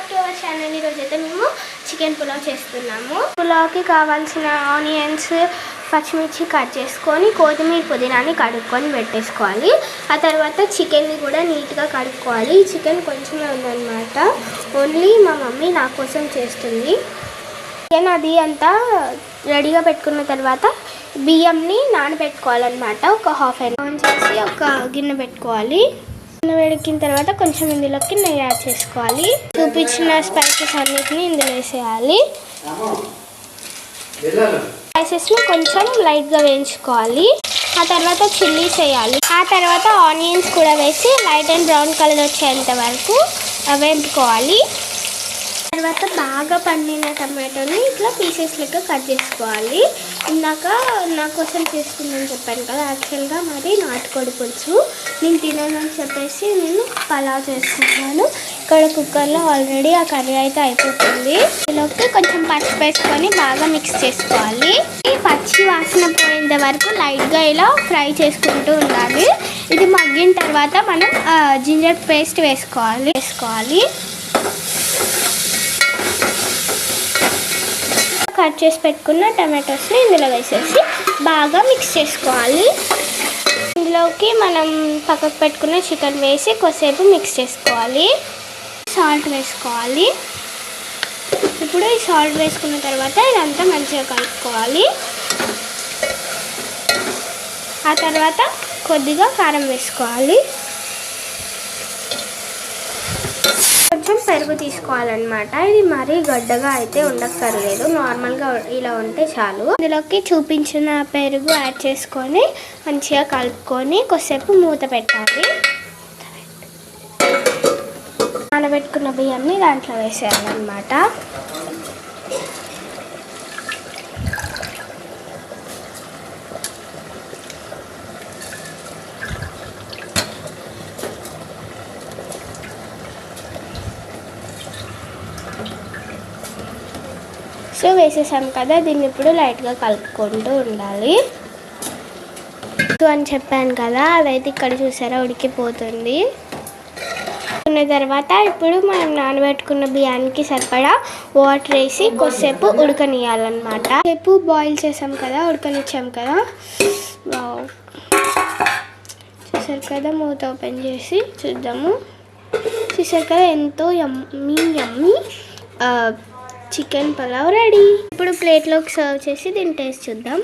Back to our channel. ఈరోజు అయితే మేము చికెన్ పులావ్ చేస్తున్నాము. పులావ్కి కావాల్సిన ఆనియన్స్, పచ్చిమిర్చి కట్ చేసుకొని కొత్తిమీర పుదీనాని కడుక్కొని పెట్టేసుకోవాలి. ఆ తర్వాత చికెన్ని కూడా నీట్గా కడుక్కోవాలి. ఈ చికెన్ కొంచెమే ఉందన్నమాట. ఓన్లీ మా మమ్మీ నా కోసం చేస్తుంది. చికెన్ అది అంతా రెడీగా పెట్టుకున్న తర్వాత బియ్యంని నానబెట్టుకోవాలన్నమాట. ఒక హాఫ్ అన్ అవర్ చేసి ఒక గిన్నె పెట్టుకోవాలి. గిన్నె వేడికిన తర్వాత కొంచెం ఇందులోకి నెయ్యి యాడ్ చేసుకోవాలి. చూపించిన స్పైసెస్ అన్నిటిని ఇందులో వేసేయాలి. స్పైసెస్ని కొంచెం లైట్గా వేయించుకోవాలి. ఆ తర్వాత చిల్లీస్ వేయాలి. ఆ తర్వాత ఆనియన్స్ కూడా వేసి లైట్ అండ్ బ్రౌన్ కలర్ వచ్చేంత వరకు వేపుకోవాలి. తర్వాత బాగా పండిన టమాటోని ఇట్లా పీసెస్ లెక్క కట్ చేసుకోవాలి. ఇందాక నా కోసం చేసుకుందని చెప్పాను కదా, యాక్చువల్గా మరి నాటుకోడి పులుసు నేను తినని చెప్పేసి నేను పలావ్ చేసుకుంటున్నాను. ఇక్కడ కుక్కర్లో ఆల్రెడీ ఆ కర్రీ అయితే అయిపోతుంది. ఇందులోకి కొంచెం పసుపు వేసుకొని బాగా మిక్స్ చేసుకోవాలి. పచ్చి వాసన పోయేంత వరకు లైట్గా ఇలా ఫ్రై చేసుకుంటూ ఉండాలి. ఇది మగ్గిన తర్వాత మనం జింజర్ పేస్ట్ వేసుకోవాలి. కట్ చేసి పెట్టుకున్న టమాటోస్ని ఇందులో వేసేసి బాగా మిక్స్ చేసుకోవాలి. ఇందులోకి మనం పక్కకు పెట్టుకున్న చికెన్ వేసి కొద్దిసేపు మిక్స్ చేసుకోవాలి. సాల్ట్ వేసుకోవాలి. ఇప్పుడు ఈ సాల్ట్ వేసుకున్న తర్వాత ఇదంతా మంచిగా కలుపుకోవాలి. ఆ తర్వాత కొద్దిగా కారం వేసుకోవాలి. కొంచెం పెరుగు తీసుకోవాలన్నమాట. ఇది మరీ గడ్డగా అయితే ఉండక్కర్లేదు, నార్మల్గా ఇలా ఉంటే చాలు. ఇందులోకి చూపించిన పెరుగు యాడ్ చేసుకొని మంచిగా కలుపుకొని కొద్దిసేపు మూత పెట్టాలి. నానబెట్టుకున్న బియ్యాన్ని దాంట్లో వేసేయాలన్నమాట. సో వేసేసాం కదా, దీన్ని ఇప్పుడు లైట్గా కలుపుకుంటూ ఉండాలి. అని చెప్పాను కదా, అదైతే ఇక్కడ చూసారా ఉడికిపోతుంది. ఉన్న తర్వాత ఇప్పుడు మనం నానబెట్టుకున్న బియ్యానికి సరిపడా వాటర్ వేసి కొద్దిసేపు ఉడకనియాలన్నమాట. సేపు బాయిల్ చేసాం కదా, ఉడకనిచ్చాం కదా. చూసారు కదా, మూత ఓపెన్ చేసి చూద్దాము. చూసారు కదా, ఎంతో యమ్మీ చికెన్ పులావ్ రెడీ. ఇప్పుడు ప్లేట్లోకి సర్వ్ చేసి దీన్ని టేస్ట్ చూద్దాం.